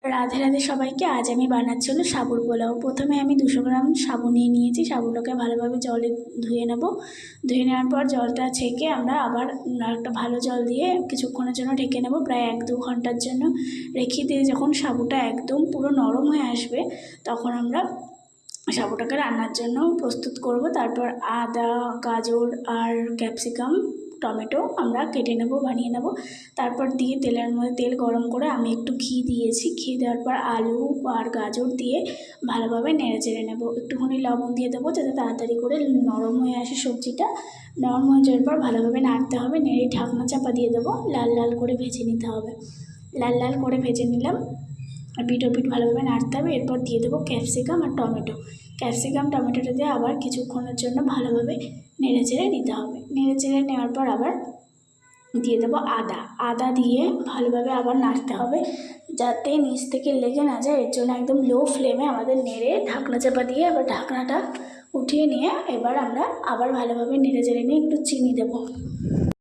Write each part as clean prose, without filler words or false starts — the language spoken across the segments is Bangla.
রাধে রাধে সবাইকে। আজ আমি বানাচ্ছি হলো সাবুর পোলাও। প্রথমে আমি 200 গ্রাম সাবু নিয়ে নিয়েছি। সাবুটাকে ভালোভাবে জলে ধুয়ে নেব। ধুয়ে নেওয়ার পর জলটা ছেঁকে আমরা আবার একটা ভালো জল দিয়ে কিছুক্ষণের জন্য ঢেকে নেব, প্রায় 1-2 ঘন্টার জন্য রেখে দিয়ে যখন সাবুটা একদম পুরো নরম হয়ে আসবে তখন আমরা সাবুটাকে রান্নার জন্য প্রস্তুত করব। তারপর আদা, গাজর আর ক্যাপসিকাম, টমেটো আমরা কেটে নেব, বানিয়ে নেব। তারপর দিয়ে তেলের মধ্যে তেল গরম করে আমি একটু ঘি দিয়েছি। ঘি দেওয়ার পর আলু আর গাজর দিয়ে ভালোভাবে নেড়ে চেড়ে নেব। একটুখানি লবণ দিয়ে দেবো যাতে তাড়াতাড়ি করে নরম হয়ে আসে সবজিটা। নরম হয়ে যাওয়ার পর ভালোভাবে নাড়তে হবে, নেড়ে ঢাকনা চাপা দিয়ে দেবো। লাল লাল করে ভেজে নিতে হবে। লাল লাল করে ভেজে নিলাম, পিঠ ও পিঠ ভালোভাবে নাড়তে হবে। এরপর দিয়ে দেবো ক্যাপসিকাম আর টমেটো। ক্যাপসিকাম টমেটোটা দিয়ে আবার কিছুক্ষণের জন্য ভালোভাবে নেড়ে চেড়ে নিতে হবে। নেড়ে চেড়ে নেওয়ার পর আবার দিয়ে দেবো আদা। আদা দিয়ে ভালোভাবে আবার নাড়তে হবে যাতে নিচ থেকে লেগে না যায়। এর জন্য একদম লো ফ্লেমে আমাদের নেড়ে ঢাকনা চাপা দিয়ে আবার ঢাকনাটা উঠিয়ে নিয়ে এবার আমরা আবার ভালোভাবে নেড়ে চেড়ে নিয়ে একটু চিনি দেবো।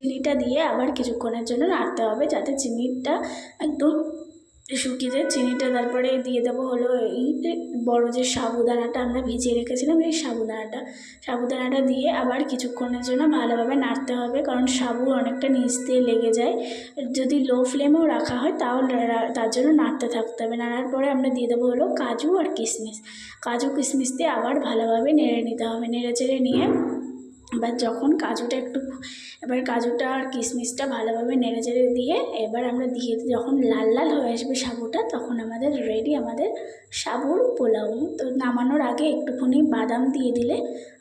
চিনিটা দিয়ে আবার কিছুক্ষণের জন্য নাড়তে হবে যাতে চিনিটা একদম শুকিয়ে যায়। চিনিটা তারপরে দিয়ে দেবো হলো এই বড় যে সাবুদানাটা আমরা ভিজিয়ে রেখেছিলাম, এই সাবুদানাটা দিয়ে আবার কিছুক্ষণের জন্য ভালোভাবে নাড়তে হবে, কারণ সাবু অনেকটা নিচ দিয়ে লেগে যায়। যদি লো ফ্লেমেও রাখা হয় তাহলে তার জন্য নাড়তে থাকতে হবে। নাড়ার পরে আমরা দিয়ে দেবো হলো কাজু আর কিশমিশ। কাজু কিশমিশ দিয়ে আবার ভালোভাবে নেড়ে নিতে হবে। নেড়ে চেড়ে নিয়ে এবার যখন কাজুটা আর কিশমিশটা ভালোভাবে নেড়ে চেড়ে দিয়ে এবার আমরা দিয়ে যখন লাল লাল হয়ে আসবে সাবুটা, তখন আমাদের রেডি আমাদের সাবুর পোলাও। তো নামানোর আগে একটুখানি বাদাম দিয়ে দিলে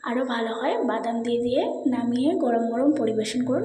আরও ভালো হয়। বাদাম দিয়ে নামিয়ে গরম গরম পরিবেশন করুন।